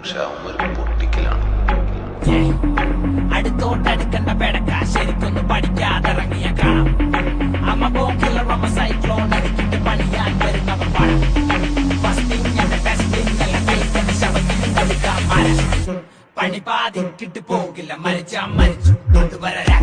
പക്ഷെ അവന്മാർക്ക് പൊട്ടിക്കലാണ്. അടുത്തോട്ടടുക്കണ്ട പെടക്ക ശരിക്കൊന്ന് പഠിക്കാതിറങ്ങിയ കാണാം. അമ്മ ബോക്കിലർ അമ്മ സൈക്ലോൺ അടിക്കിട്ട് പണിയാൻ വരുന്നവർ പണം. ഫസ്റ്റിംഗ് അല്ല ടെസ്റ്റിംഗ് അല്ല കഴിക്കുന്ന ശവത്തിനും കളിക്കാൻ മര. പണി പാതിക്കിട്ട് പോകില്ല, മരിച്ചാ മരിച്ചു കൊണ്ടുവരാ.